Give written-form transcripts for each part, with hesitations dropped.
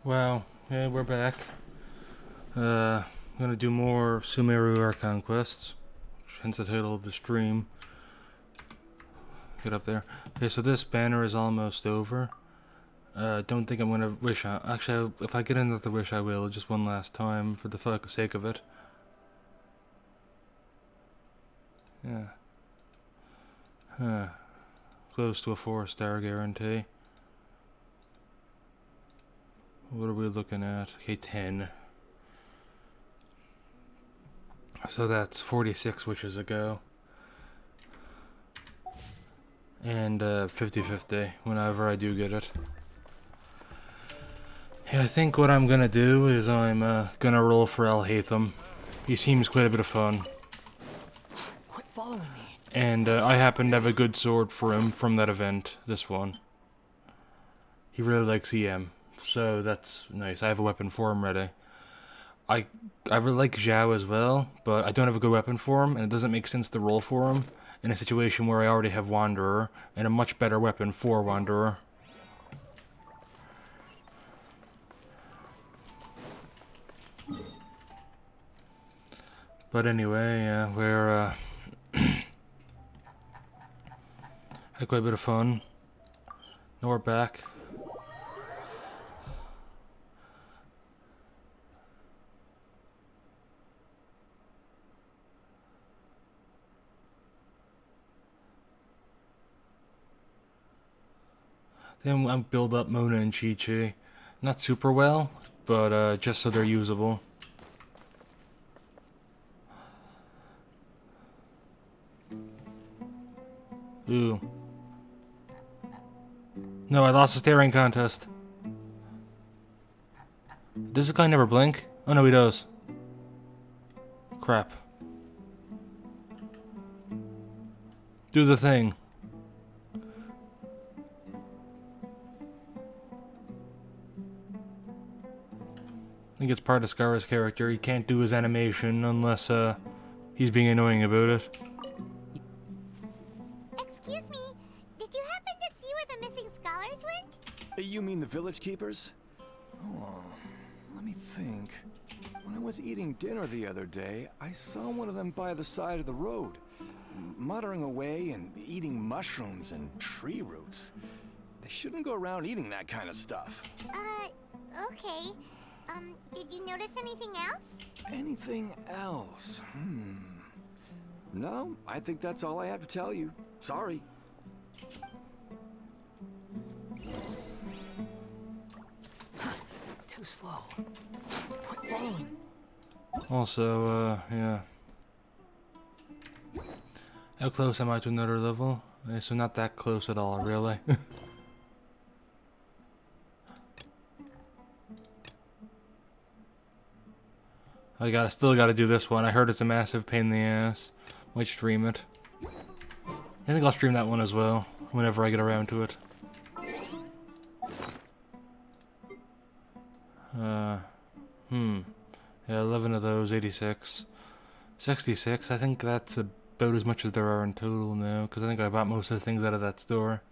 Wow, yeah, we're back. I'm gonna do more Sumeru Archon quests, hence the title of the stream. Get up there. Okay, so this banner is almost over. Don't think I'm gonna wish on. Actually, if I get another wish, I will. Just one last time for the sake of it. Yeah. Huh. Close to a 4-star guarantee. What are we looking at? Okay, 10. So that's 46 wishes ago. And 50-50 whenever I do get it. Yeah, I think what I'm gonna do is I'm gonna roll for Alhaitham. He seems quite a bit of fun. Quit following me. And I happen to have a good sword for him from that event, this one. He really likes EM, so that's nice. I have a weapon for him ready. I really like Zhao as well, but I don't have a good weapon for him, and it doesn't make sense to roll for him in a situation where I already have Wanderer, and a much better weapon for Wanderer. But anyway, we're had quite a bit of fun. Now we're back. Then I build up Mona and Chi-Chi. Not super well, but just so they're usable. Ooh. No, I lost the staring contest. Does this guy never blink? Oh no, he does. Crap. Do the thing. I think it's part of Scar's character. He can't do his animation unless he's being annoying about it. Excuse me, did you happen to see where the missing scholars went? You mean the village keepers? Oh, let me think. When I was eating dinner the other day, I saw one of them by the side of the road, muttering away and eating mushrooms and tree roots. They shouldn't go around eating that kind of stuff. Okay. Did you notice anything else? Anything else? No, I think that's all I have to tell you. Sorry. Too slow. Quit following. Also, yeah. How close am I to another level? So not that close at all, really. I still gotta do this one. I heard it's a massive pain in the ass. Might stream it. I think I'll stream that one as well, whenever I get around to it. Yeah, 11 of those, 86. 66, I think that's about as much as there are in total now, because I think I bought most of the things out of that store.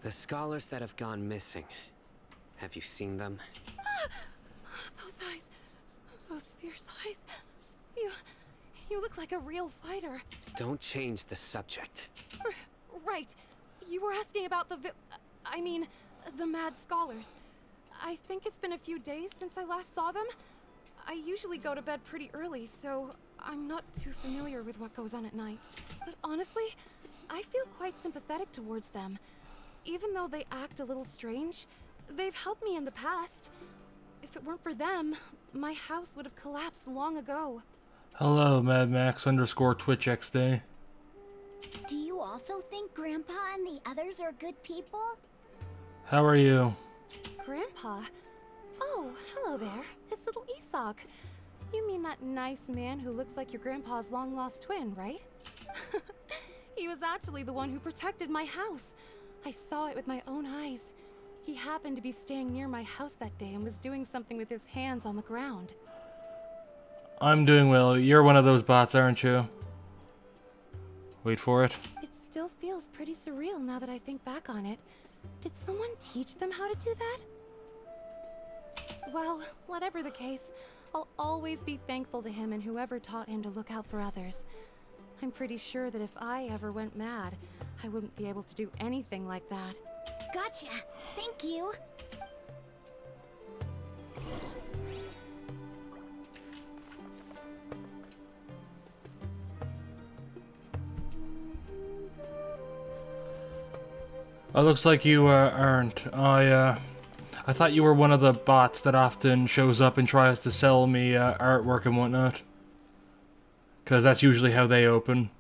The scholars that have gone missing. Have you seen them? Those eyes. Those fierce eyes. You look like a real fighter. Don't change the subject. Right. You were asking about the mad scholars. I think it's been a few days since I last saw them. I usually go to bed pretty early, so I'm not too familiar with what goes on at night. But honestly, I feel quite sympathetic towards them. Even though they act a little strange, they've helped me in the past. If it weren't for them, my house would have collapsed long ago. Hello, Mad Max _Twitch XD. Do you also think Grandpa and the others are good people? How are you? Grandpa? Oh, hello there. It's little Isak. You mean that nice man who looks like your grandpa's long-lost twin, right? He was actually the one who protected my house. I saw it with my own eyes. He happened to be staying near my house that day and was doing something with his hands on the ground. I'm doing well. You're one of those bots, aren't you? Wait for it. It still feels feels pretty surreal now that I think back on it. Did someone teach them how to do that? Well, whatever the case, I'll always be thankful to him and whoever taught him to look out for others. I'm pretty sure that if I ever went mad, I wouldn't be able to do anything like that. Gotcha. Thank you. Oh, looks like you aren't. I thought you were one of the bots that often shows up and tries to sell me artwork and whatnot. Because that's usually how they open.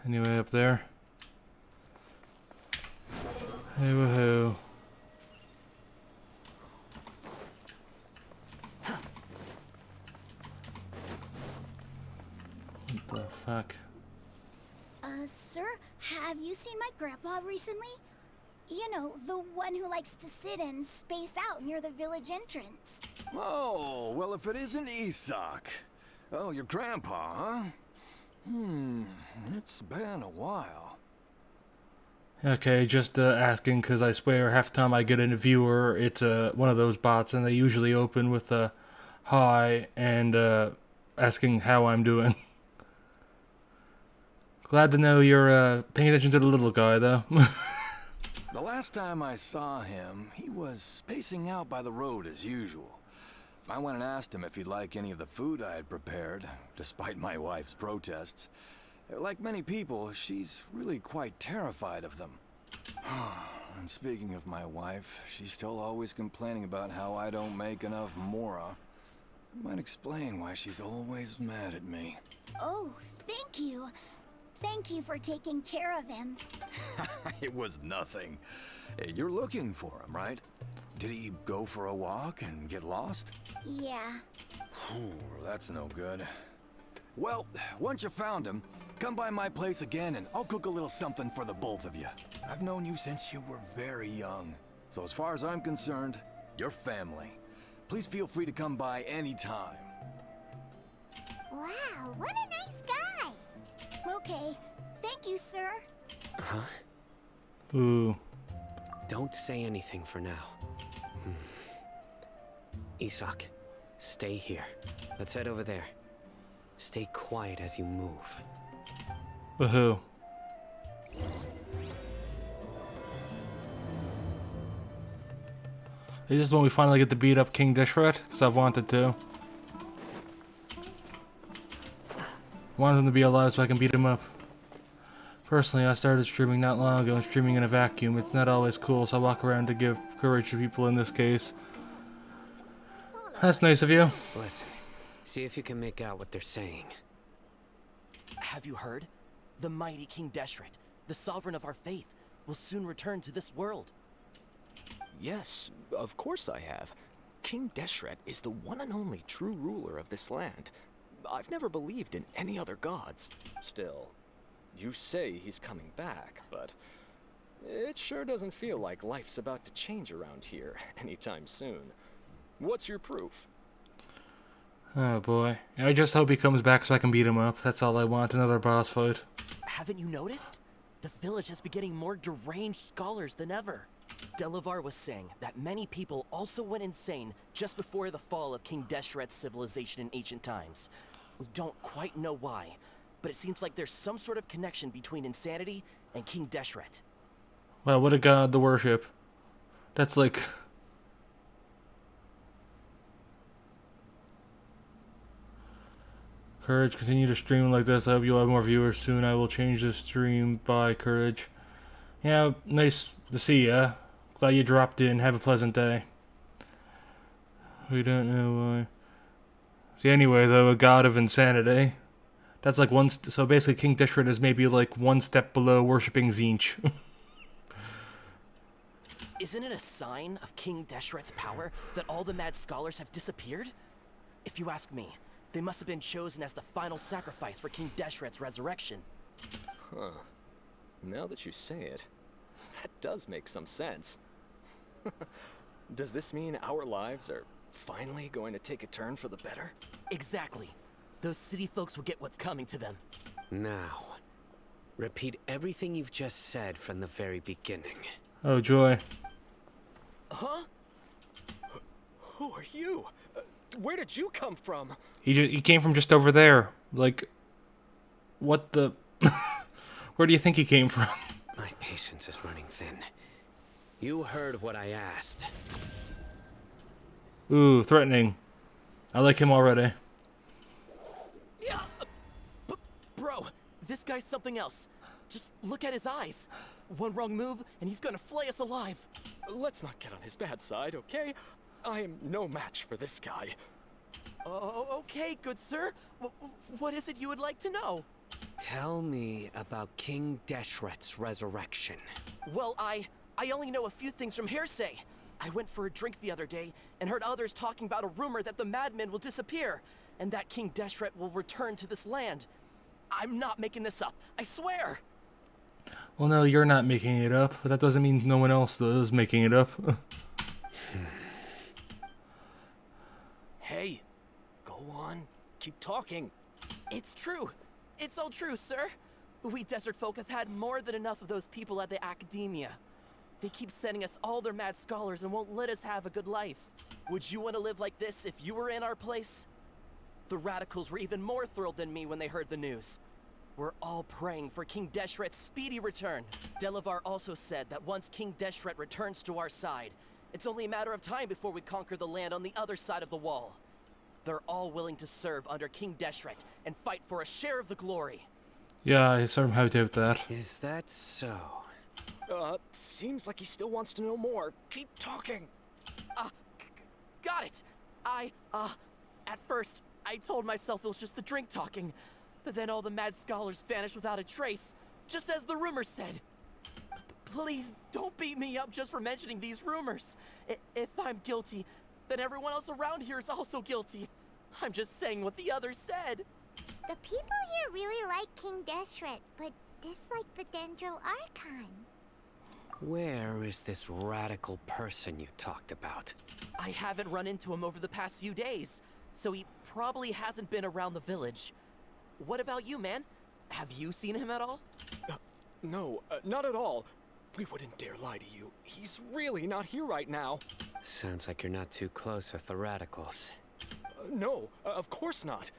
Anyway, up there. Hey, woohoo. What the fuck? Sir, have you seen my grandpa recently? You know, the one who likes to sit and space out near the village entrance. Oh, well, if it isn't Isak. Oh, your grandpa, huh? It's been a while. Okay, just asking because I swear half the time I get a viewer, it's one of those bots, and they usually open with a hi and asking how I'm doing. Glad to know you're paying attention to the little guy, though. The last time I saw him, he was spacing out by the road as usual. I went and asked him if he'd like any of the food I had prepared, despite my wife's protests. Like many people, she's really quite terrified of them. And speaking of my wife, she's still always complaining about how I don't make enough mora. Might explain why she's always mad at me. Oh, thank you. Thank you for taking care of him. It was nothing. You're looking for him, right? Did he go for a walk and get lost? Yeah. That's no good. Well, once you found him, come by my place again and I'll cook a little something for the both of you. I've known you since you were very young. So as far as I'm concerned, you're family. Please feel free to come by anytime. Wow, what a nice guy. Okay, thank you, sir. Huh? Ooh. Don't say anything for now. Isak, stay here. Let's head over there. Stay quiet as you move. Woohoo. Is this when we finally get to beat up King Dishret? Because I've wanted to. Wanted him to be alive so I can beat him up. Personally, I started streaming not long ago and streaming in a vacuum. It's not always cool, so I walk around to give courage to people in this case. That's nice of you. Listen, see if you can make out what they're saying. Have you heard? The mighty King Deshret, the sovereign of our faith, will soon return to this world. Yes, of course I have. King Deshret is the one and only true ruler of this land. I've never believed in any other gods. Still, you say he's coming back, but it sure doesn't feel like life's about to change around here anytime soon. What's your proof? Oh boy. I just hope he comes back so I can beat him up. That's all I want, another boss fight. Haven't you noticed? The village has been getting more deranged scholars than ever. Delavar was saying that many people also went insane just before the fall of King Deshret's civilization in ancient times. We don't quite know why, but it seems like there's some sort of connection between insanity and King Deshret. Well, what a god to worship. That's like... Courage, continue to stream like this. I hope you'll have more viewers soon. I will change the stream. Bye, Courage. Yeah, nice to see ya. Glad you dropped in. Have a pleasant day. We don't know why. See, anyway, though, a god of insanity. That's like one... so basically, King Dishret is maybe like one step below worshipping Tzeentch. Isn't it a sign of King Deshret's power that all the mad scholars have disappeared? If you ask me, they must have been chosen as the final sacrifice for King Deshret's resurrection. Huh. Now that you say it, that does make some sense. Does this mean our lives are finally going to take a turn for the better? Exactly. those city folks will get what's coming to them. Now, repeat everything you've just said from the very beginning. Oh, joy. Huh? Who are you? Where did you come from? He came from just over there. Like, what the... Where do you think he came from? My patience is running thin. You heard what I asked. Ooh, threatening. I like him already. Yeah. Bro, this guy's something else. Just look at his eyes. One wrong move, and he's gonna flay us alive. Let's not get on his bad side, okay? I am no match for this guy. Oh, okay, good sir. What is it you would like to know? Tell me about King Deshret's resurrection. Well, I only know a few things from hearsay. I went for a drink the other day and heard others talking about a rumor that the madmen will disappear and that King Deshret will return to this land. I'm not making this up, I swear. Well, no, you're not making it up, but that doesn't mean no one else is making it up. Hey, go on. Keep talking. It's true. It's all true, sir. We desert folk have had more than enough of those people at the academia. They keep sending us all their mad scholars and won't let us have a good life. Would you want to live like this if you were in our place? The radicals were even more thrilled than me when they heard the news. We're all praying for King Deshret's speedy return. Delavar also said that once King Deshret returns to our side, it's only a matter of time before we conquer the land on the other side of the wall. They're all willing to serve under King Deshret and fight for a share of the glory. Yeah, I somehow doubt that. Is that so? Seems like he still wants to know more. Keep talking. Got it. At first, I told myself it was just the drink talking, but then all the mad scholars vanished without a trace, just as the rumors said. Please don't beat me up just for mentioning these rumors. If I'm guilty, then everyone else around here is also guilty. I'm just saying what the others said. The people here really like King Deshret, but dislike the Dendro Archon. Where is this radical person you talked about? I haven't run into him over the past few days, so he probably hasn't been around the village. What about you, man? Have you seen him at all? No, not at all. We wouldn't dare lie to you. He's really not here right now. Sounds like you're not too close with the radicals. No, of course not.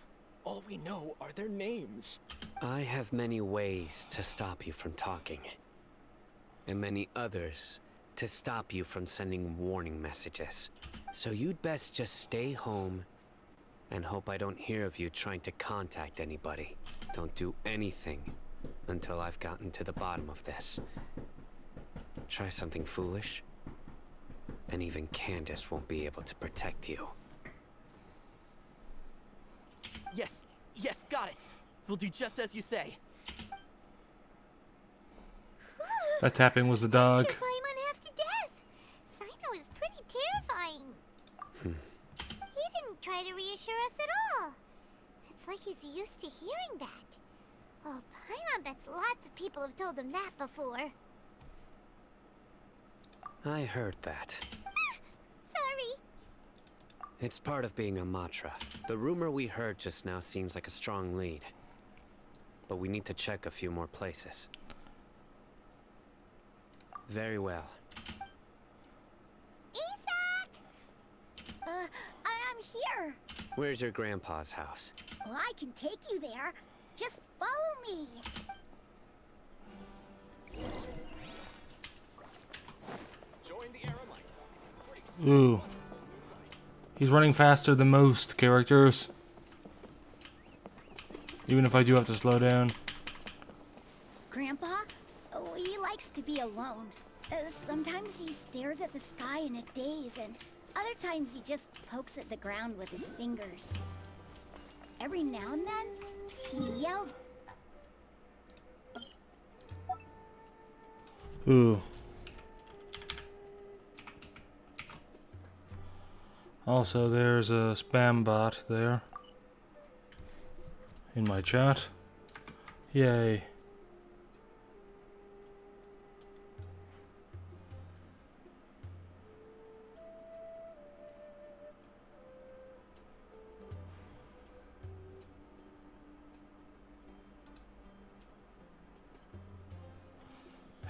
All we know are their names. I have many ways to stop you from talking. And many others to stop you from sending warning messages. So you'd best just stay home and hope I don't hear of you trying to contact anybody. Don't do anything until I've gotten to the bottom of this. Try something foolish, and even Candace won't be able to protect you. Yes, got it. We'll do just as you say. That tapping was the dog. Scared Paimon half to death. Sino is pretty terrifying. He didn't try to reassure us at all. It's like he's used to hearing that. Oh, Paimon bets lots of people have told him that before. I heard that. Sorry. It's part of being a Matra. The rumor we heard just now seems like a strong lead. But we need to check a few more places. Very well. Isak! I'm here. Where's your grandpa's house? Well, I can take you there. Just follow me. Join the Eremites. Ooh. He's running faster than most characters. Even if I do have to slow down. Grandpa? Oh, he likes to be alone. Sometimes he stares at the sky in a daze, and other times he just pokes at the ground with his fingers. Every now and then, he yells. Ooh. Also, there's a spam bot there. In my chat. Yay.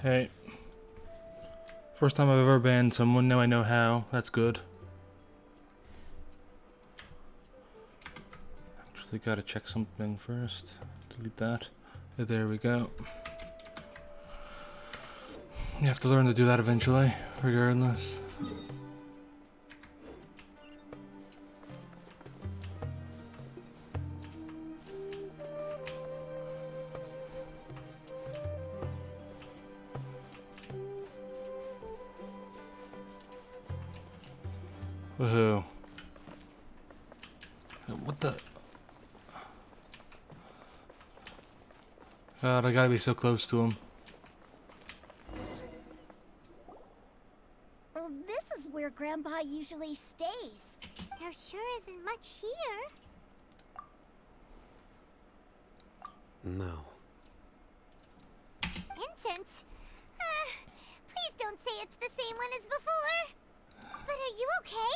Hey. First time I've ever banned someone, now I know how. That's good. Actually gotta check something first. Delete that. There we go. You have to learn to do that eventually, regardless. Woohoo. What the? God, I gotta be so close to him. Well, this is where Grandpa usually stays. There sure isn't much here. No. Incense? Please don't say it's the same one as before. But are you okay?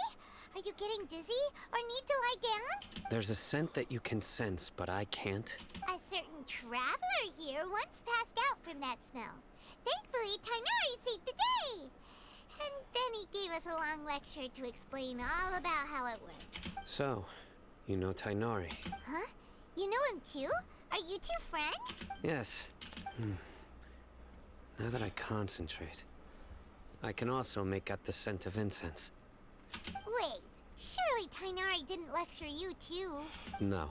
Are you getting dizzy or need to lie down? There's a scent that you can sense, but I can't. A certain traveler here once passed out from that smell. Thankfully, Tainari saved the day. And then he gave us a long lecture to explain all about how it worked. So, you know Tainari? Huh? You know him too? Are you two friends? Yes. Now that I concentrate, I can also make out the scent of incense. Wait, surely Tainari didn't lecture you too. No.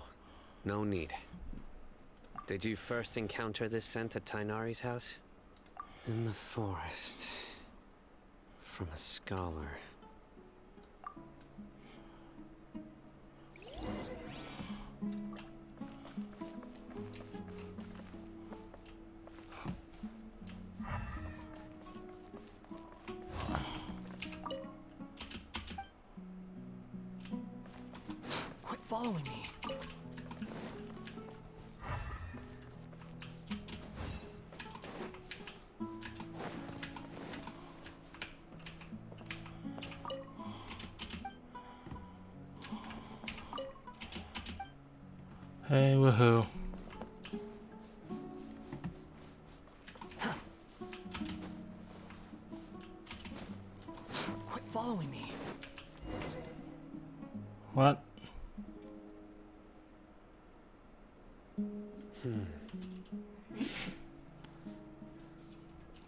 No need. Did you first encounter this scent at Tainari's house? In the forest. From a scholar. Quit following me. Hey, woohoo. Quit following me. What?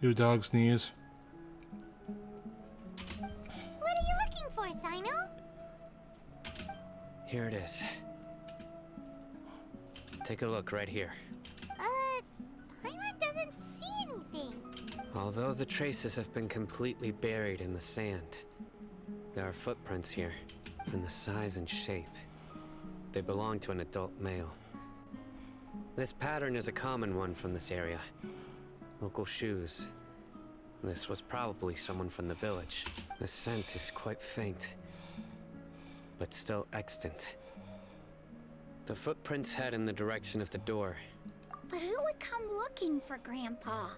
Your dog sneeze. What are you looking for, Sino? Here it is. Take a look right here. Paimon doesn't see anything. Although the traces have been completely buried in the sand, there are footprints here, in the size and shape. They belong to an adult male. This pattern is a common one from this area. Local shoes. This was probably someone from the village. The scent is quite faint, but still extant. The footprints head in the direction of the door. But who would come looking for Grandpa?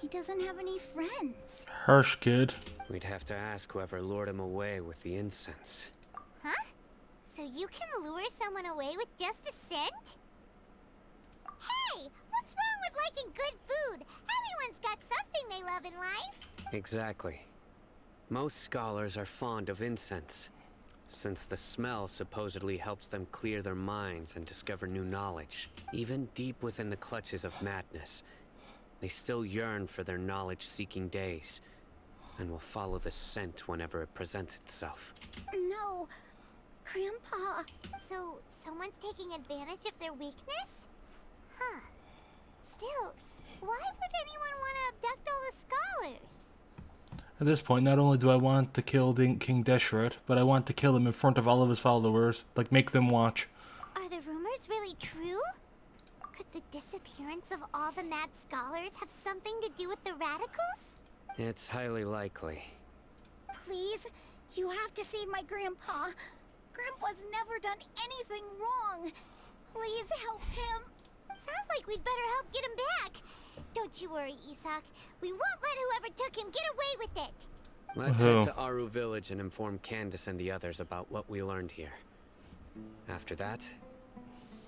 He doesn't have any friends. Harsh kid. We'd have to ask whoever lured him away with the incense. Huh? So you can lure someone away with just a scent? Hey! What's wrong with liking good food? Everyone's got something they love in life. Exactly. Most scholars are fond of incense, since the smell supposedly helps them clear their minds and discover new knowledge. Even deep within the clutches of madness, they still yearn for their knowledge-seeking days, and will follow the scent whenever it presents itself. No, Grandpa. So, someone's taking advantage of their weakness? Huh. Still, why would anyone want to abduct all the scholars? At this point, not only do I want to kill King Deshret, but I want to kill him in front of all of his followers. Like, make them watch. Are the rumors really true? Could the disappearance of all the mad scholars have something to do with the radicals? It's highly likely. Please, you have to save my Grandpa. Grandpa's never done anything wrong. Please help him. Sounds like we'd better help get him back. Don't you worry, Isak. We won't let whoever took him get away with it. Let's Woohoo. head to Aru village and inform Candace and the others about what we learned here. After that,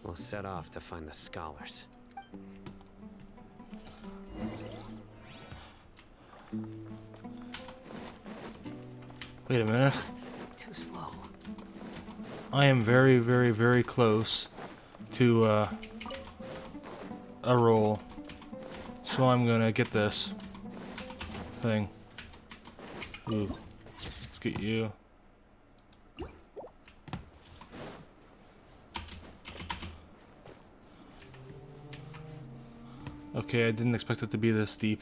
we'll set off to find the scholars. Wait a minute. Too slow. I am very, very, very close to a roll. So I'm gonna get this thing. Ooh. Let's get you. Okay, I didn't expect it to be this steep.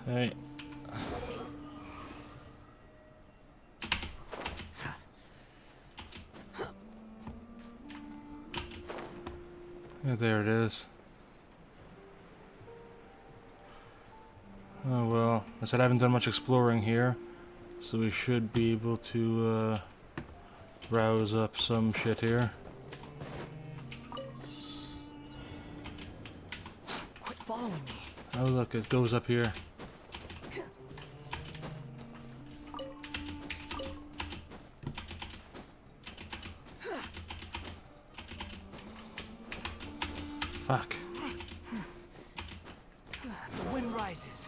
Hey. Yeah, there it is. Oh well, I said I haven't done much exploring here, so we should be able to browse up some shit here. Quit following me. Oh look, it goes up here. Fuck. The wind rises.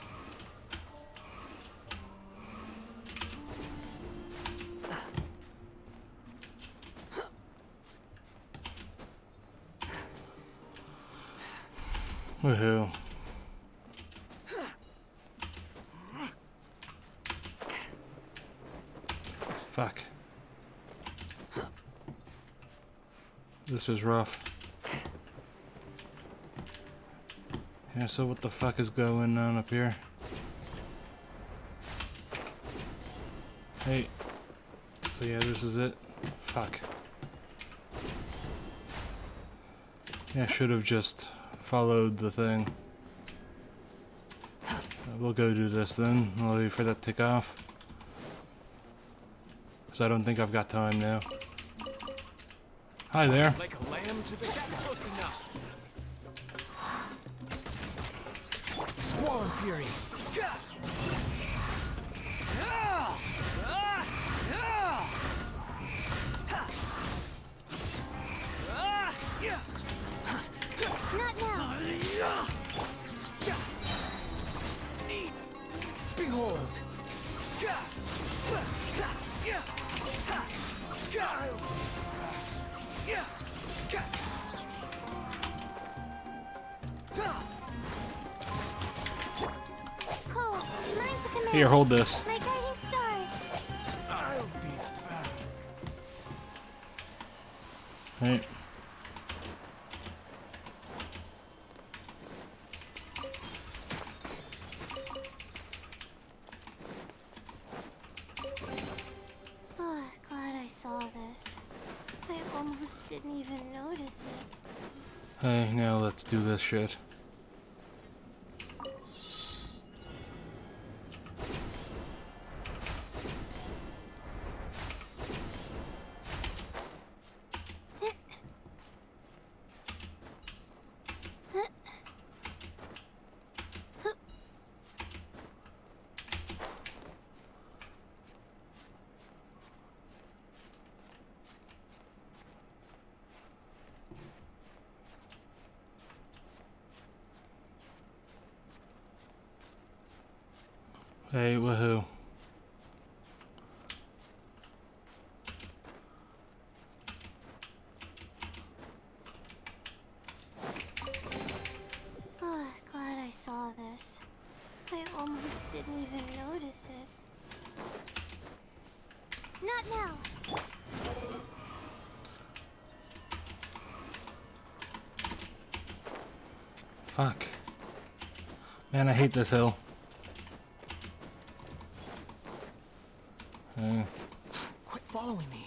Woohoo. Fuck. This is rough. Yeah, so what the fuck is going on up here? Hey. So yeah, this is it. Fuck. Yeah, I should have just followed the thing. We'll go do this then. I'll wait for that to tick off. Because I don't think I've got time now. Hi there. Like a lamb to the close enough. Squall and fury. Not now. Behold. Cole, mine's the command. Here, hold this. My guiding stars. I'll be back. Right. Oh, glad I saw this. I almost didn't even notice it. Hey, now let's do this shit. Hey, woohoo. Oh, glad I saw this. I almost didn't even notice it. Not now. Fuck. Man, I hate this hill. Quit following me.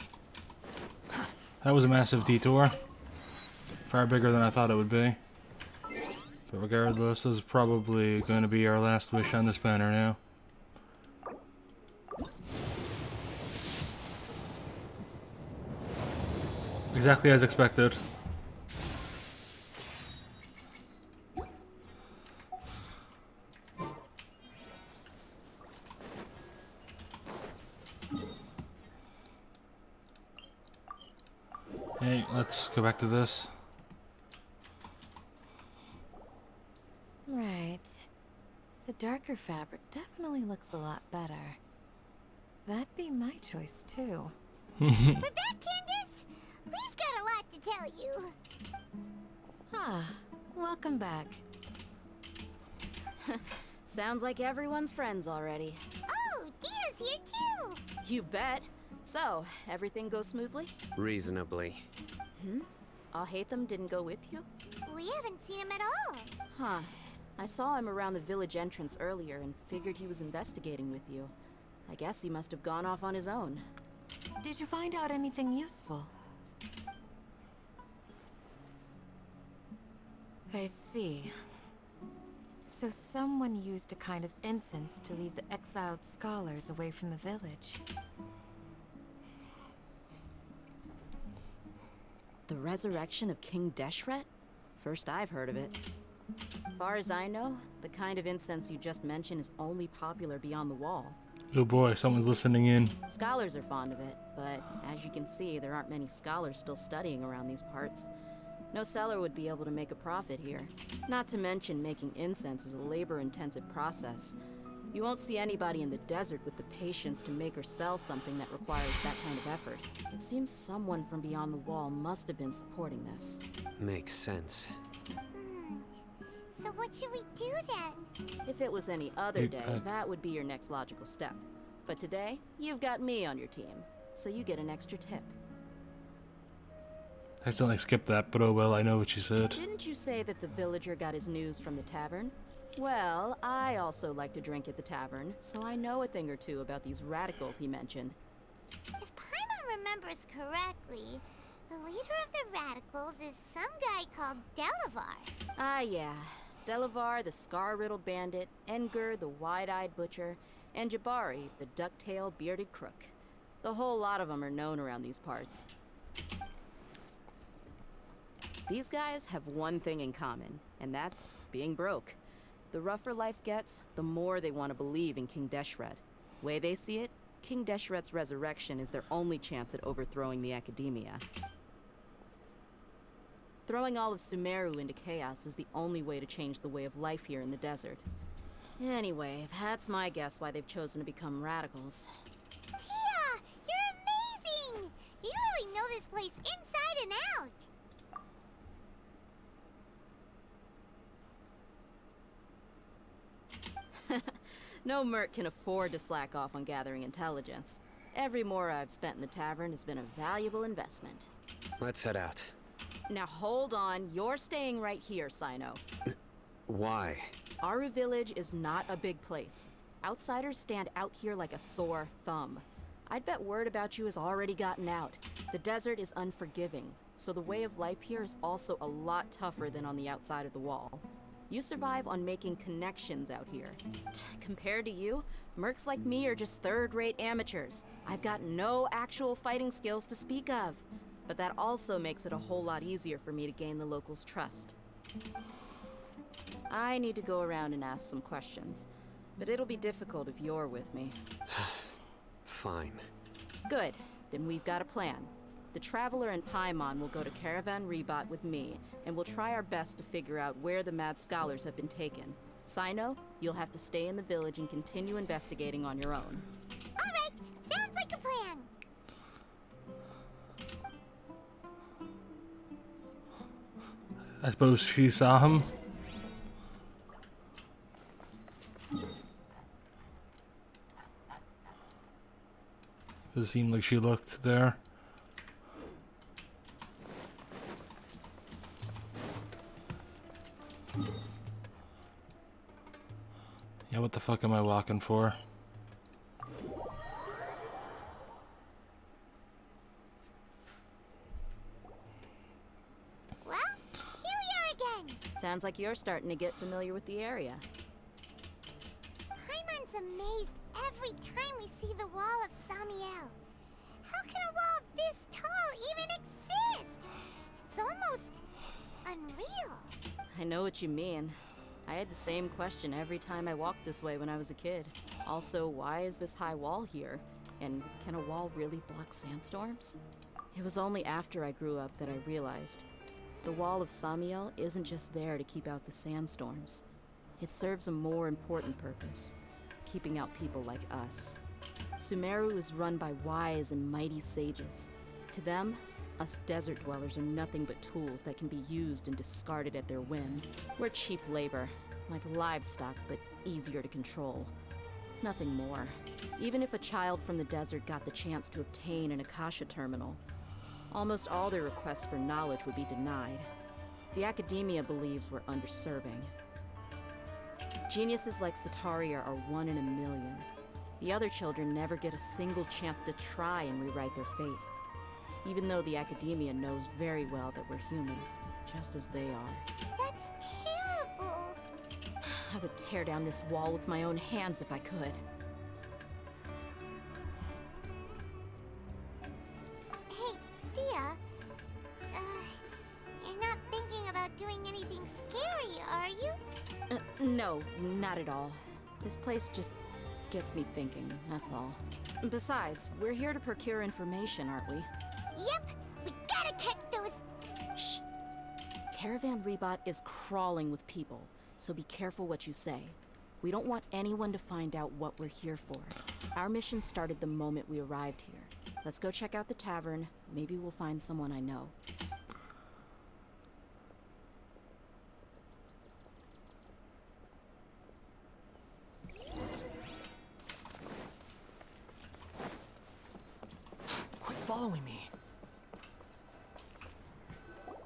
That was a massive detour. Far bigger than I thought it would be. But regardless, this is probably going to be our last wish on this banner now. Exactly as expected. Hey, let's go back to this. darker fabric definitely looks a lot better. That'd be my choice, too. We're back, Candace! We've got a lot to tell you. Ah, welcome back. Sounds like everyone's friends already. Oh, Dia's here too! You bet. So, everything goes smoothly? Reasonably. Alhaitham didn't go with you? We haven't seen him at all. Huh. I saw him around the village entrance earlier and figured he was investigating with you. I guess he must have gone off on his own. Did you find out anything useful? I see. So someone used a kind of incense to lead the exiled scholars away from the village. The resurrection of King Deshret? First I've heard of it. Far as I know, the kind of incense you just mentioned is only popular beyond the wall. Oh boy, someone's listening in. Scholars are fond of it, but as you can see, there aren't many scholars still studying around these parts. No seller would be able to make a profit here. Not to mention making incense is a labor-intensive process. You won't see anybody in the desert with the patience to make or sell something that requires that kind of effort. It seems someone from beyond the wall must have been supporting this. Makes sense. So what should we do then? If it was any other Big day, pack. that would be your next logical step. But today, you've got me on your team, so you get an extra tip. I accidentally skipped that, but oh well, I know what you said. Didn't you say that the villager got his news from the tavern? Well, I also like to drink at the tavern, so I know a thing or two about these radicals he mentioned. If Paimon remembers correctly, the leader of the radicals is some guy called Delavar. Ah, yeah. Delavar, the scar-riddled bandit, Engur, the wide-eyed butcher, and Jabari, the duck-tailed bearded crook. The whole lot of them are known around these parts. These guys have one thing in common, and that's being broke. The rougher life gets, the more they want to believe in King Deshret. Way they see it, King Deshret's resurrection is their only chance at overthrowing the academia. Throwing all of Sumeru into chaos is the only way to change the way of life here in the desert. Anyway, that's my guess why they've chosen to become radicals. Tia! You're amazing! You really know this place inside and out! No merc can afford to slack off on gathering intelligence. Every more I've spent in the tavern has been a valuable investment. Let's head out. Now hold on, you're staying right here, Sino. Why? Aru Village is not a big place. Outsiders stand out here like a sore thumb. I'd bet word about you has already gotten out. The desert is unforgiving, so the way of life here is also a lot tougher than on the outside of the wall. You survive on making connections out here. Compared to you, mercs like me are just third-rate amateurs. I've got no actual fighting skills to speak of. But that also makes it a whole lot easier for me to gain the locals' trust. I need to go around and ask some questions, but it'll be difficult if you're with me. Fine. Good, then we've got a plan. The Traveler and Paimon will go to Caravan Rebat with me, and we'll try our best to figure out where the Mad Scholars have been taken. Sino, you'll have to stay in the village and continue investigating on your own. Alright, sounds like a plan! I suppose she saw him. It seemed like she looked there. Yeah, what the fuck am I walking for? Well, here we are again! Sounds like you're starting to get familiar with the area. Paimon's amazed every time we see the wall of Samiel. How can a wall this tall even exist? It's almost unreal. I know what you mean. I had the same question every time I walked this way when I was a kid. Also, why is this high wall here? And can a wall really block sandstorms? It was only after I grew up that I realized the wall of Samiel isn't just there to keep out the sandstorms. It serves a more important purpose, keeping out people like us. Sumeru is run by wise and mighty sages. To them, us desert dwellers are nothing but tools that can be used and discarded at their whim. We're cheap labor, like livestock, but easier to control. Nothing more. Even if a child from the desert got the chance to obtain an Akasha terminal, almost all their requests for knowledge would be denied. The academia believes we're underserving. Geniuses like Sataria are 1 in a million. The other children never get a single chance to try and rewrite their fate. Even though the academia knows very well that we're humans, just as they are. That's terrible. I would tear down this wall with my own hands if I could. Hey, Dia. You're not thinking about doing anything scary, are you? No, not at all. This place just gets me thinking, that's all. Besides, we're here to procure information, aren't we? Yep, we gotta catch those. Shh. Caravan Rebot is crawling with people, so be careful what you say. We don't want anyone to find out what we're here for. Our mission started the moment we arrived here. Let's go check out the tavern. Maybe we'll find someone I know. Quit following me.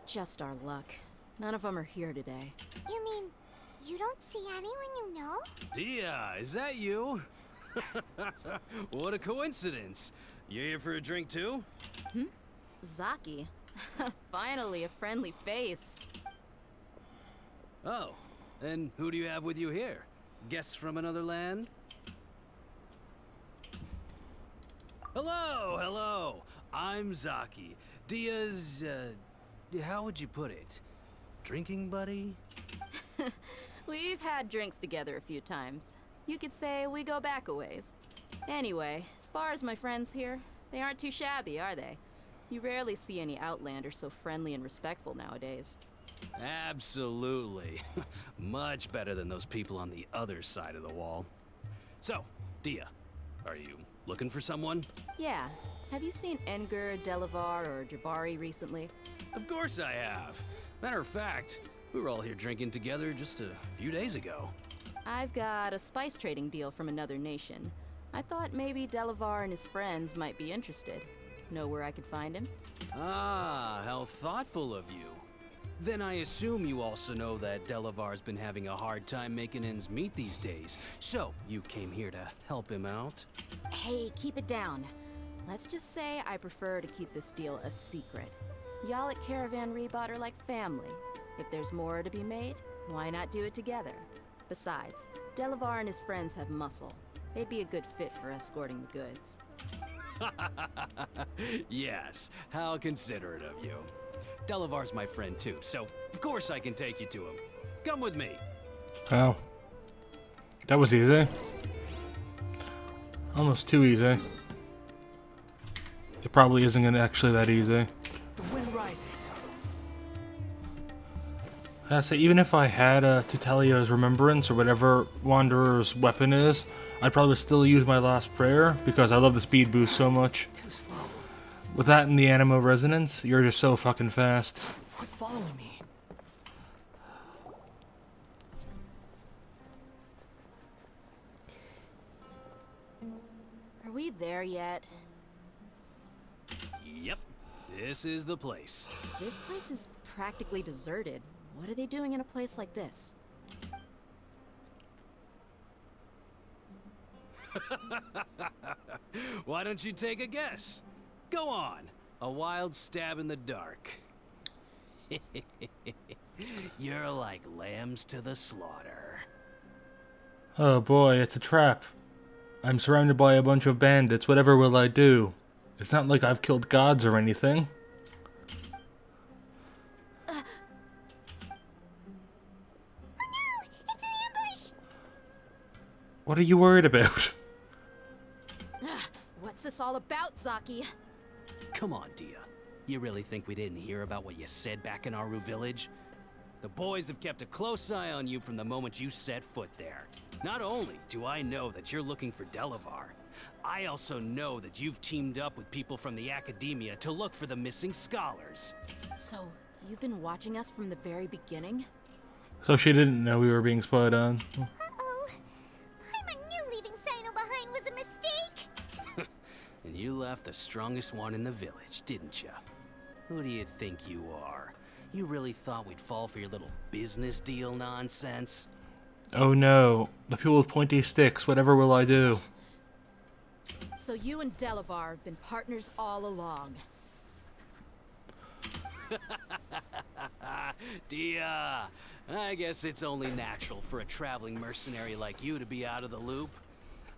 Just our luck. None of them are here today. You mean, you don't see anyone you know? Dia, is that you? What a coincidence. You here for a drink too? Zaki. Finally, a friendly face. Oh, and who do you have with you here? Guests from another land? Hello, hello. I'm Zaki. Dia's, how would you put it? Drinking buddy? We've had drinks together a few times. You could say we go back a ways. Anyway, as far as my friends here, they aren't too shabby, are they? You rarely see any Outlanders so friendly and respectful nowadays. Absolutely. Much better than those people on the other side of the wall. So, Dia, are you looking for someone? Yeah. Have you seen Edgar, Delavar, or Jabari recently? Of course I have. Matter of fact, we were all here drinking together just a few days ago. I've got a spice trading deal from another nation. I thought maybe Delavar and his friends might be interested. Know where I could find him? Ah, how thoughtful of you. Then I assume you also know that Delavar's been having a hard time making ends meet these days. So, you came here to help him out? Hey, keep it down. Let's just say I prefer to keep this deal a secret. Y'all at Caravan Rebot are like family. If there's more to be made, why not do it together? Besides, Delavar and his friends have muscle. They'd be a good fit for escorting the goods. Yes, how considerate of you. Delavar's my friend too, so of course I can take you to him. Come with me. Oh. That was easy. Almost too easy. It probably isn't gonna actually that easy. The wind rises. So even if I had Tutelia's Remembrance or whatever Wanderer's weapon is, I'd probably still use my last prayer because I love the speed boost so much. Too slow. With that and the Animo Resonance, you're just so fucking fast. Quit following me. Are we there yet? Yep, this is the place. This place is practically deserted. What are they doing in a place like this? Why don't you take a guess? Go on. A wild stab in the dark. You're like lambs to the slaughter. Oh boy, it's a trap. I'm surrounded by a bunch of bandits. Whatever will I do? It's not like I've killed gods or anything. What are you worried about? What's this all about, Zaki? Come on, Dia. You really think we didn't hear about what you said back in Aru village? The boys have kept a close eye on you from the moment you set foot there. Not only do I know that you're looking for Delavar, I also know that you've teamed up with people from the Academia to look for the missing scholars. So, you've been watching us from the very beginning? So she didn't know we were being spied on. Uh-oh. Paimon knew leaving Sino behind was a mistake. And you left the strongest one in the village, didn't you? Who do you think you are? You really thought we'd fall for your little business deal nonsense? Oh no, the people with pointy sticks, whatever will I do? So you and Delavar have been partners all along. Dia, I guess it's only natural for a traveling mercenary like you to be out of the loop.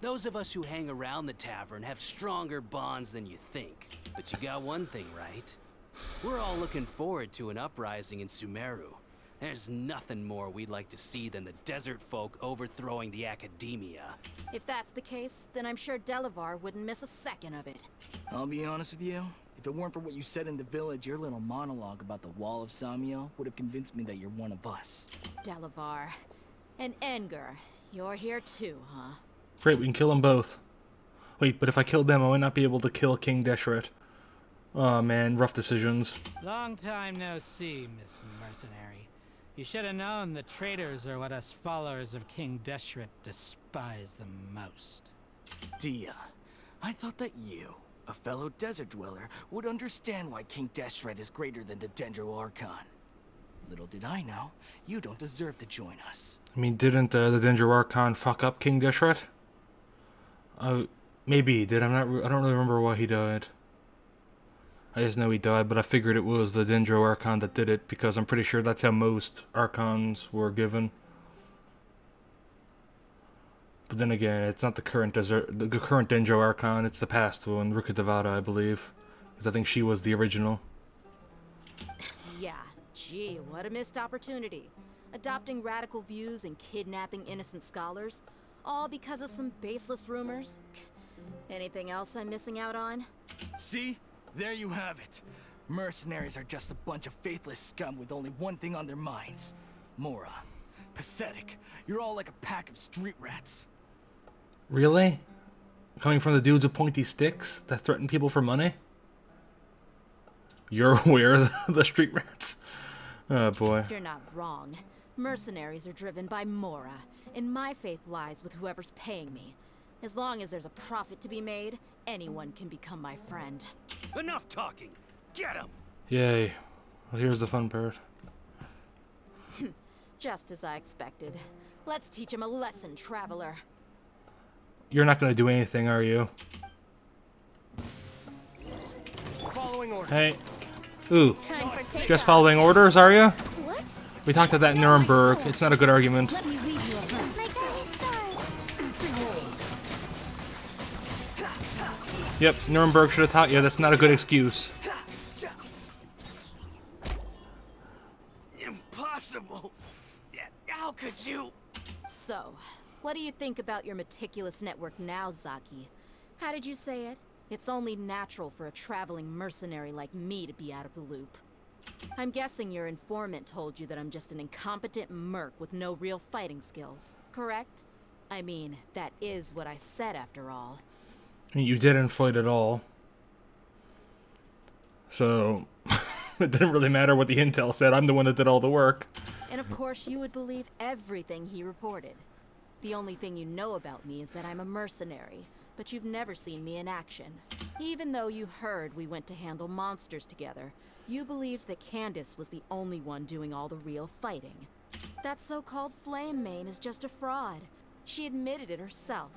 Those of us who hang around the tavern have stronger bonds than you think. But you got one thing right. We're all looking forward to an uprising in Sumeru. There's nothing more we'd like to see than the desert folk overthrowing the Academia. If that's the case, then I'm sure Delavar wouldn't miss a second of it. I'll be honest with you. If it weren't for what you said in the village, your little monologue about the Wall of Samiel would have convinced me that you're one of us. Delavar. And Engar. You're here too, huh? Great, we can kill them both. Wait, but if I killed them, I might not be able to kill King Deshret. Oh man, rough decisions. Long time no see, Miss Mercenary. You should have known the traitors are what us followers of King Deshret despise the most. Dia, I thought that you, a fellow desert dweller, would understand why King Deshret is greater than the Dendro Archon. Little did I know, you don't deserve to join us. I mean, didn't the Dendro Archon fuck up King Deshret? Maybe he did. I don't really remember why he died. I just know he died, but I figured it was the Dendro Archon that did it, because I'm pretty sure that's how most Archons were given. But then again, it's not the current Dendro Archon, it's the past one, Rukkhadevata, I believe. Because I think she was the original. Yeah, gee, what a missed opportunity. Adopting radical views and kidnapping innocent scholars, all because of some baseless rumors. Anything else I'm missing out on? See? There you have it. Mercenaries are just a bunch of faithless scum with only one thing on their minds. Mora. Pathetic. You're all like a pack of street rats. Really? Coming from the dudes with pointy sticks that threaten people for money? You're aware of the street rats? Oh boy. You're not wrong. Mercenaries are driven by Mora, and my faith lies with whoever's paying me. As long as there's a profit to be made, anyone can become my friend. Enough talking! Get him! Yay. Well, here's the fun part. Just as I expected. Let's teach him a lesson, traveler. You're not gonna do anything, are you? Following orders. Hey. Ooh. Just following orders, are you? What? We talked about that in Nuremberg. It's not a good argument. Let me read you a verse. My guiding stars. Yep, Nuremberg should have taught you that's not a good excuse. Impossible! How could you? So, what do you think about your meticulous network now, Zaki? How did you say it? It's only natural for a traveling mercenary like me to be out of the loop. I'm guessing your informant told you that I'm just an incompetent merc with no real fighting skills, correct? I mean, that is what I said after all. You didn't fight at all. So, it didn't really matter what the intel said. I'm the one that did all the work. And of course, you would believe everything he reported. The only thing you know about me is that I'm a mercenary, but you've never seen me in action. Even though you heard we went to handle monsters together, you believed that Candace was the only one doing all the real fighting. That so-called Flame Mane is just a fraud. She admitted it herself.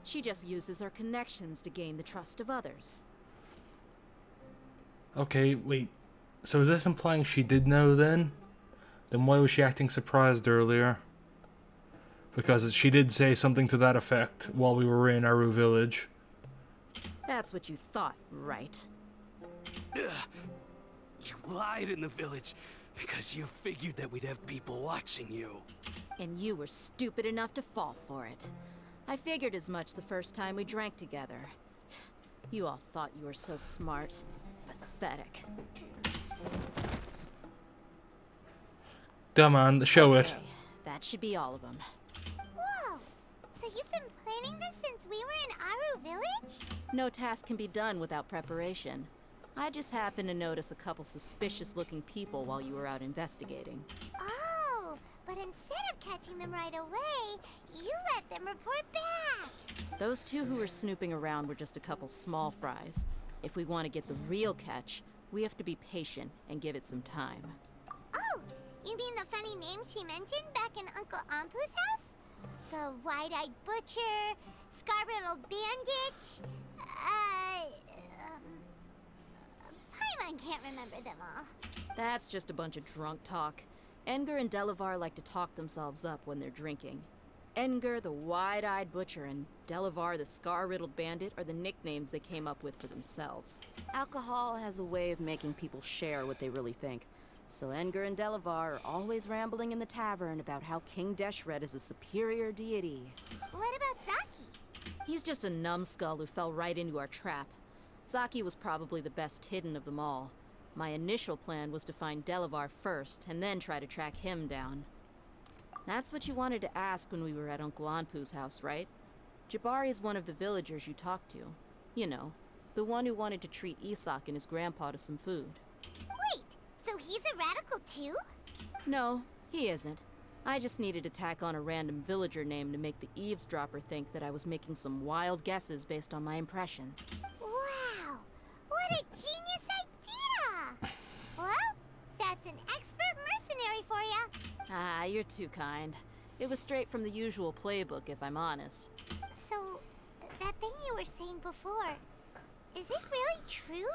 She just uses her connections to gain the trust of others. Okay, wait. So is this implying she did know then? Then why was she acting surprised earlier? Because she did say something to that effect while we were in Aru village. That's what you thought, right? You lied in the village because you figured that we'd have people watching you. And you were stupid enough to fall for it. I figured as much the first time we drank together. You all thought you were so smart. Pathetic. Come on, show it. Okay, that should be all of them. Whoa! So you've been planning this since we were in Aru Village? No task can be done without preparation. I just happened to notice a couple suspicious-looking people while you were out investigating. Oh, but instead of catching them right away, you let them report back. Those two who were snooping around were just a couple small fries. If we want to get the real catch, we have to be patient and give it some time. Oh, you mean the funny name she mentioned back in Uncle Ampu's house? The wide-eyed butcher, scar-riddled bandit, Paimon can't remember them all. That's just a bunch of drunk talk. Edgar and Delavar like to talk themselves up when they're drinking. Edgar, the wide-eyed butcher, and Delavar, the scar-riddled bandit, are the nicknames they came up with for themselves. Alcohol has a way of making people share what they really think. So Edgar and Delavar are always rambling in the tavern about how King Deshret is a superior deity. What about Zaki? He's just a numbskull who fell right into our trap. Zaki was probably the best hidden of them all. My initial plan was to find Delavar first, and then try to track him down. That's what you wanted to ask when we were at Uncle Anpu's house, right? Jabari is one of the villagers you talked to. You know, the one who wanted to treat Isak and his grandpa to some food. Wait, so he's a radical too? No, he isn't. I just needed to tack on a random villager name to make the eavesdropper think that I was making some wild guesses based on my impressions. Wow, what a genius idea! Well, that's an expert mercenary for ya. Ah, you're too kind. It was straight from the usual playbook, if I'm honest. So, that thing you were saying before, is it really true?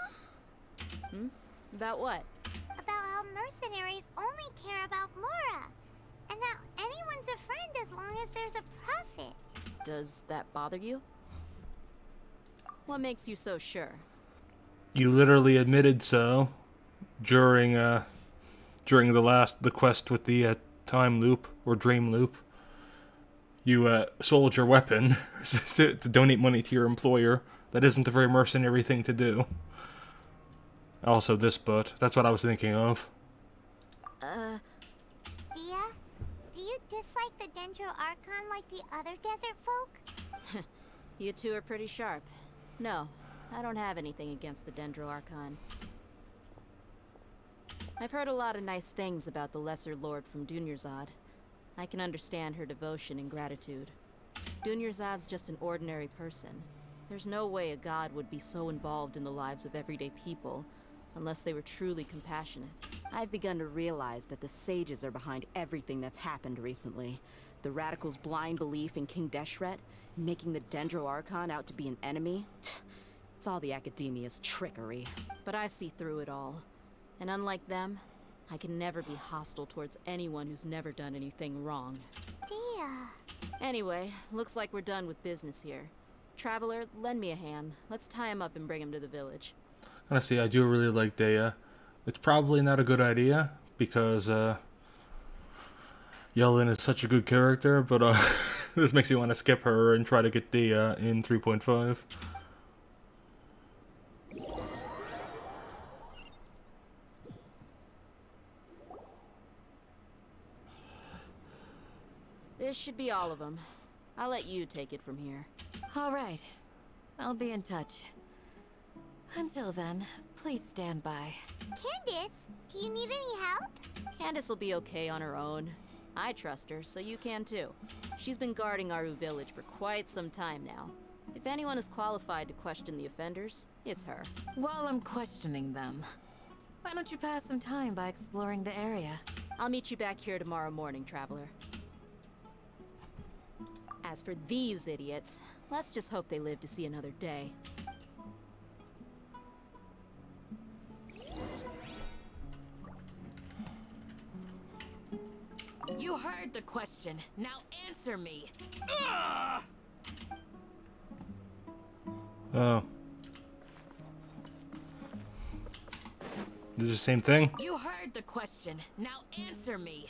About what? About how mercenaries only care about Mora, and that anyone's a friend as long as there's a profit. Does that bother you? What makes you so sure? You literally admitted so during the quest with the time loop or dream loop. You sold your weapon to donate money to your employer. That isn't a very mercenary thing to do. Also this butt. That's what I was thinking of. Dia, do you dislike the Dendro Archon like the other desert folk? You two are pretty sharp. No, I don't have anything against the Dendro Archon. I've heard a lot of nice things about the Lesser Lord from Dunyarzad. I can understand her devotion and gratitude. Dunyarzad's just an ordinary person. There's no way a god would be so involved in the lives of everyday people, unless they were truly compassionate. I've begun to realize that the sages are behind everything that's happened recently. The radicals' blind belief in King Deshret, making the Dendro Archon out to be an enemy. It's all the academia's trickery. But I see through it all. And unlike them, I can never be hostile towards anyone who's never done anything wrong. Dia. Anyway, looks like we're done with business here. Traveler, lend me a hand. Let's tie him up and bring him to the village. Honestly, I do really like Dea. It's probably not a good idea because Yellen is such a good character, but this makes you want to skip her and try to get Dea in 3.5. This should be all of them. I'll let you take it from here. All right. I'll be in touch. Until then, please stand by. Candace, do you need any help? Candace will be okay on her own. I trust her, so you can too. She's been guarding Aru Village for quite some time now. If anyone is qualified to question the offenders, it's her. While I'm questioning them, why don't you pass some time by exploring the area? I'll meet you back here tomorrow morning, Traveler. As for these idiots, let's just hope they live to see another day. You heard the question. Now answer me. Oh. This is the same thing? You heard the question. Now answer me.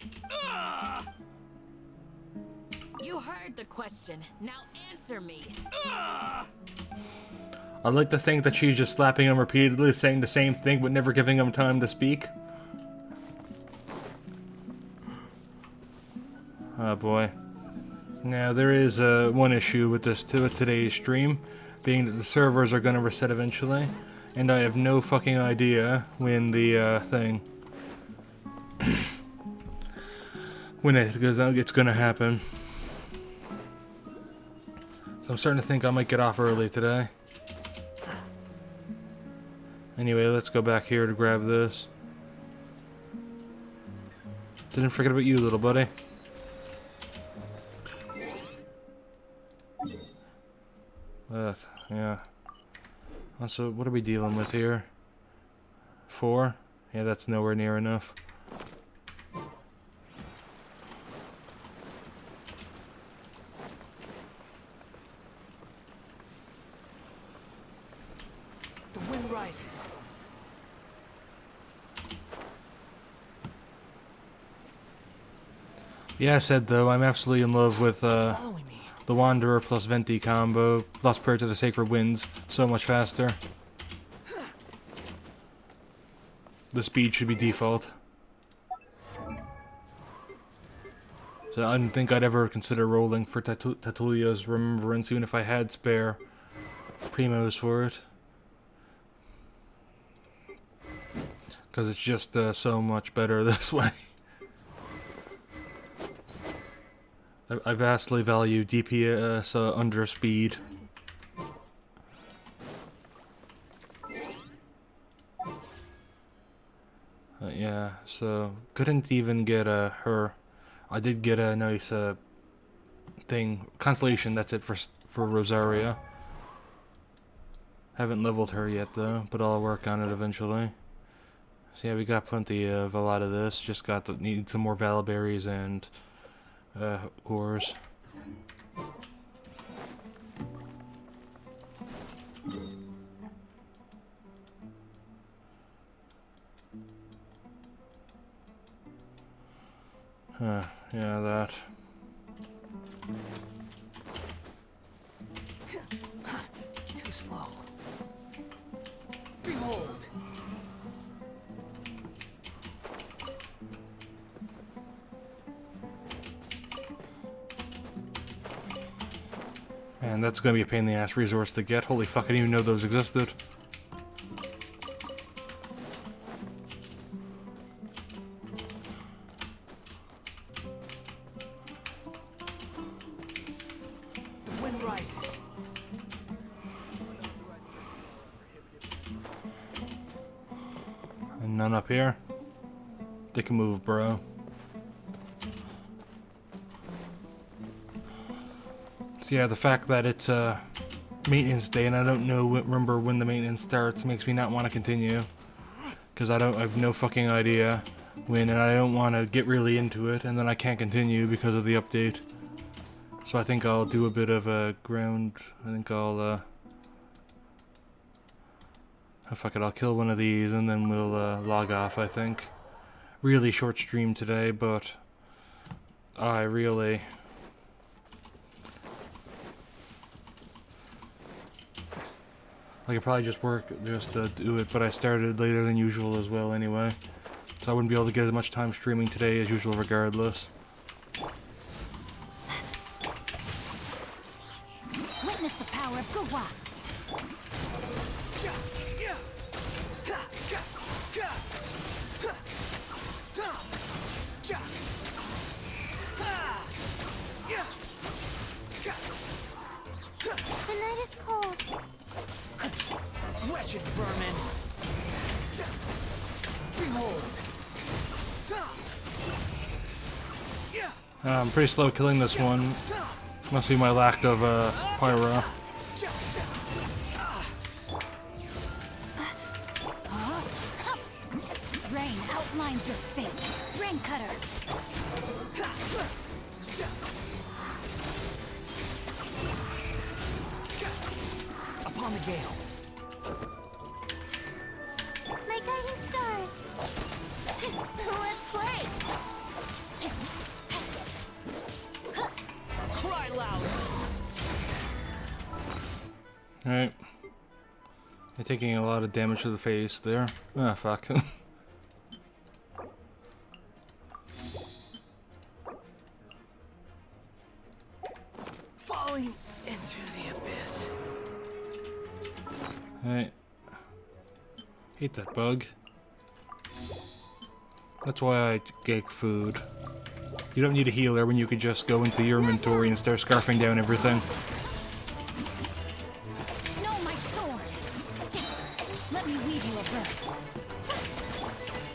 You heard the question. Now answer me. I'd like to think that she's just slapping him repeatedly, saying the same thing, but never giving him time to speak. Oh boy. Now there is one issue with today's stream, being that the servers are gonna reset eventually, and I have no fucking idea when the thing when it's gonna happen. So I'm starting to think I might get off early today. Anyway, let's go back here to grab this. Didn't forget about you, little buddy. Yeah. Also, what are we dealing with here? 4? Yeah, that's nowhere near enough. The wind rises. Yeah, I said though, I'm absolutely in love with the Wanderer plus Venti combo, plus Prayer to the Sacred Winds, so much faster. The speed should be default. So I didn't think I'd ever consider rolling for Tatulia's Remembrance, even if I had spare primos for it. Because it's just so much better this way. I vastly value DPS under speed. Yeah, so couldn't even get her. I did get a nice thing, constellation. That's it for Rosaria. Haven't leveled her yet though, but I'll work on it eventually. So yeah, we got plenty of a lot of this. Just need some more Valaberries and cores. Yeah, that. Too slow. Behold. Man, that's gonna be a pain in the ass resource to get. Holy fuck, I didn't even know those existed. The wind rises. And none up here. They can move, bro. So yeah, the fact that it's maintenance day and I don't remember when the maintenance starts makes me not want to continue. Because I have no fucking idea when, and I don't want to get really into it, and then I can't continue because of the update. So I think I'll do a bit of a ground. I think I'll oh, fuck it, I'll kill one of these and then we'll log off, I think. Really short stream today, but I really... I could probably just do it, but I started later than usual as well anyway. So I wouldn't be able to get as much time streaming today as usual regardless. Witness the power of Gua. The night is cold. Wretched vermin. Behold. I'm pretty slow killing this one. Must be my lack of pyro. Rain outlines your fate. Rain cutter. Upon the gale. My guiding stars. Let's play. Cry louder. Alright. They're taking a lot of damage to the face there. Ah, fuck. Hey. Hate that bug. That's why I gave food. You don't need a healer when you could just go into your inventory and start scarfing down everything. No, my sword! Let me weave you a verse.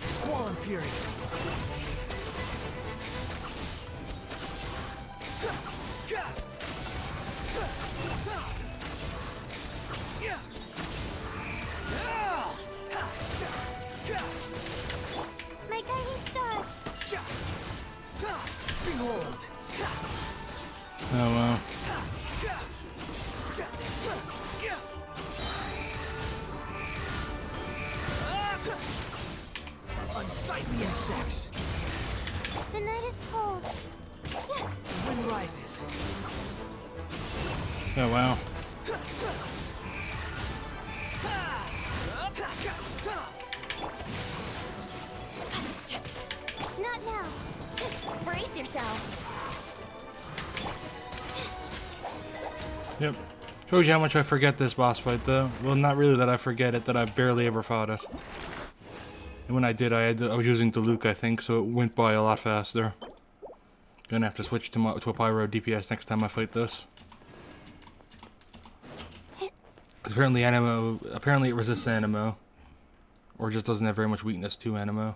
Squall and Fury. My guiding star. Behold. Oh well. Unsightly insects. The night is cold. The wind rises. Oh wow. Not now. Brace yourself. Yep. Shows you how much I forget this boss fight, though. Well, not really that I forget it, that I barely ever fought it. And when I did, I was using Diluc, I think, so it went by a lot faster. Gonna have to switch to a Pyro DPS next time I fight this. Apparently apparently it resists Animo. Or just doesn't have very much weakness to Animo.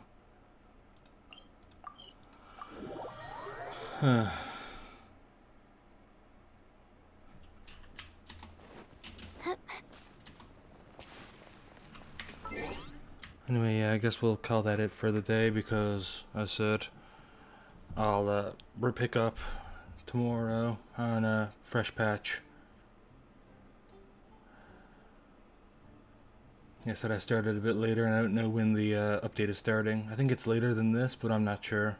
Anyway, yeah, I guess we'll call that it for the day because, as I said, I'll pick up tomorrow on a fresh patch. I said I started a bit later and I don't know when the update is starting. I think it's later than this, but I'm not sure.